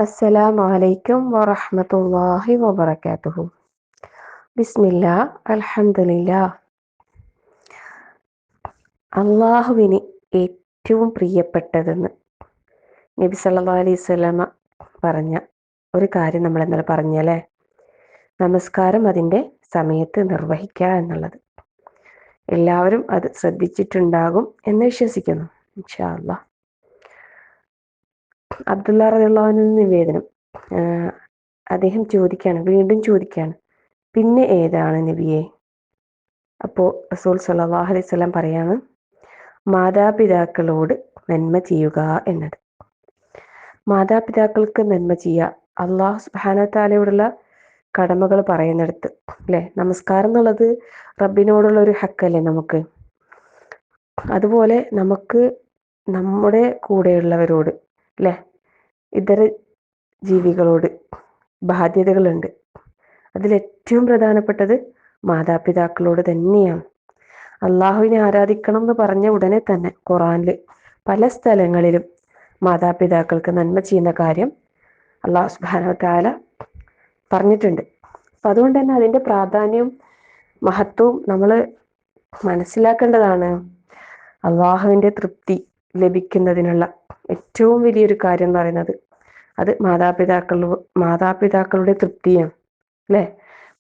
അസ്സലാമു അലൈക്കും വറഹ്മത്തുള്ളാഹി വബറകാതുഹു. ബിസ്മില്ലാ അൽഹംദുലില്ലാ. അള്ളാഹുവിന് ഏറ്റവും പ്രിയപ്പെട്ടതെന്ന് നബി സല്ലല്ലാഹു അലൈഹി വസല്ലമ പറഞ്ഞ ഒരു കാര്യം നമ്മൾ ഇന്നലെ പറഞ്ഞല്ലേ, നമസ്കാരം അതിൻ്റെ സമയത്ത് നിർവഹിക്കുക എന്നുള്ളത്. എല്ലാവരും അത് ശ്രദ്ധിച്ചിട്ടുണ്ടാകും എന്ന് വിശ്വസിക്കുന്നു ഇൻഷാ അല്ലാഹ്. അബ്ദുല്ലാ റളിയല്ലാഹു അൻഹു നിവേദനം, അദ്ദേഹം വീണ്ടും ചോദിക്കുകയാണ്, പിന്നെ ഏതാണ് നബിയെ? അപ്പോൾ റസൂൽ സല്ലല്ലാഹു അലൈഹി വസല്ലം പറയാണ്, മാതാപിതാക്കളോട് നന്മ ചെയ്യുക എന്നത്. മാതാപിതാക്കൾക്ക് നന്മ ചെയ്യുക അള്ളാഹു സുബ്ഹാനഹു വ തആലയോടുള്ള കടമകൾ പറയുന്നിടത്ത് അല്ലേ, നമസ്കാരം എന്നുള്ളത് റബ്ബിനോടുള്ള ഒരു ഹക്കല്ലേ നമുക്ക്. അതുപോലെ നമുക്ക് നമ്മുടെ കൂടെയുള്ളവരോട് അല്ലേ, ഇതര ജീവികളോട് ബാധ്യതകളുണ്ട്. അതിലേറ്റവും പ്രധാനപ്പെട്ടത് മാതാപിതാക്കളോട് തന്നെയാണ്. അള്ളാഹുവിനെ ആരാധിക്കണം എന്ന് പറഞ്ഞ ഉടനെ തന്നെ ഖുർആനിൽ പല സ്ഥലങ്ങളിലും മാതാപിതാക്കൾക്ക് നന്മ ചെയ്യുന്ന കാര്യം അള്ളാഹു സുബ്ഹാനഹു വ തആല പറഞ്ഞിട്ടുണ്ട്. അപ്പം അതുകൊണ്ട് തന്നെ അതിൻ്റെ പ്രാധാന്യവും മഹത്വവും നമ്മൾ മനസ്സിലാക്കേണ്ടതാണ്. അള്ളാഹുവിൻ്റെ തൃപ്തി ലഭിക്കുന്നതിനുള്ള ഏറ്റവും വലിയൊരു കാര്യം എന്ന് പറയുന്നത് അത് മാതാപിതാക്കളുടെ തൃപ്തിയാണ് അല്ലേ.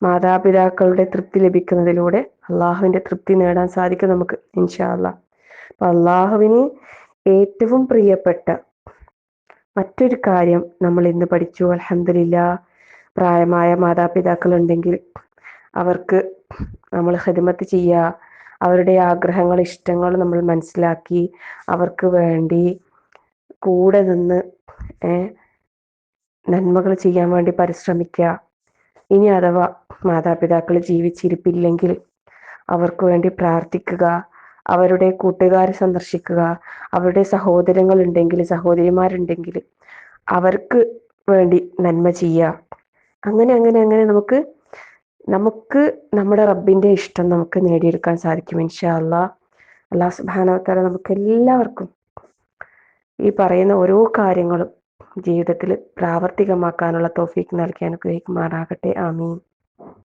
മാതാപിതാക്കളുടെ തൃപ്തി ലഭിക്കുന്നതിലൂടെ അള്ളാഹുവിൻ്റെ തൃപ്തി നേടാൻ സാധിക്കും നമുക്ക് ഇൻഷാ അല്ലാഹ്. അപ്പം അള്ളാഹുവിന് ഏറ്റവും പ്രിയപ്പെട്ട മറ്റൊരു കാര്യം നമ്മൾ ഇന്ന് പഠിച്ചു. അൽഹംദുലില്ലാ. പ്രായമായ മാതാപിതാക്കൾ ഉണ്ടെങ്കിൽ അവർക്ക് നമ്മൾ ഖിദ്മത്ത് ചെയ്യുക, അവരുടെ ആഗ്രഹങ്ങൾ ഇഷ്ടങ്ങൾ നമ്മൾ മനസ്സിലാക്കി അവർക്ക് വേണ്ടി കൂടെ നിന്ന് നന്മകൾ ചെയ്യാൻ വേണ്ടി പരിശ്രമിക്കുക. ഇനി അഥവാ മാതാപിതാക്കൾ ജീവിച്ചിരിപ്പില്ലെങ്കിൽ അവർക്ക് വേണ്ടി പ്രാർത്ഥിക്കുക, അവരുടെ കൂട്ടുകാരെ സന്ദർശിക്കുക, അവരുടെ സഹോദരിമാരുണ്ടെങ്കിൽ അവർക്ക് വേണ്ടി നന്മ ചെയ്യുക. അങ്ങനെ അങ്ങനെ അങ്ങനെ നമുക്ക് നമ്മുടെ റബ്ബിൻ്റെ ഇഷ്ടം നമുക്ക് നേടിയെടുക്കാൻ സാധിക്കും ഇൻഷാ അല്ലാഹ്. അല്ലാഹു സുബ്ഹാനഹു വ തആല നമുക്ക് എല്ലാവർക്കും ഈ പറയുന്ന ഓരോ കാര്യങ്ങളും ജീവിതത്തിൽ പ്രാവർത്തികമാക്കാനുള്ള തൗഫീഖ് നൽകി അനുഗ്രഹിക്കുമാറാകട്ടെ. ആമീൻ.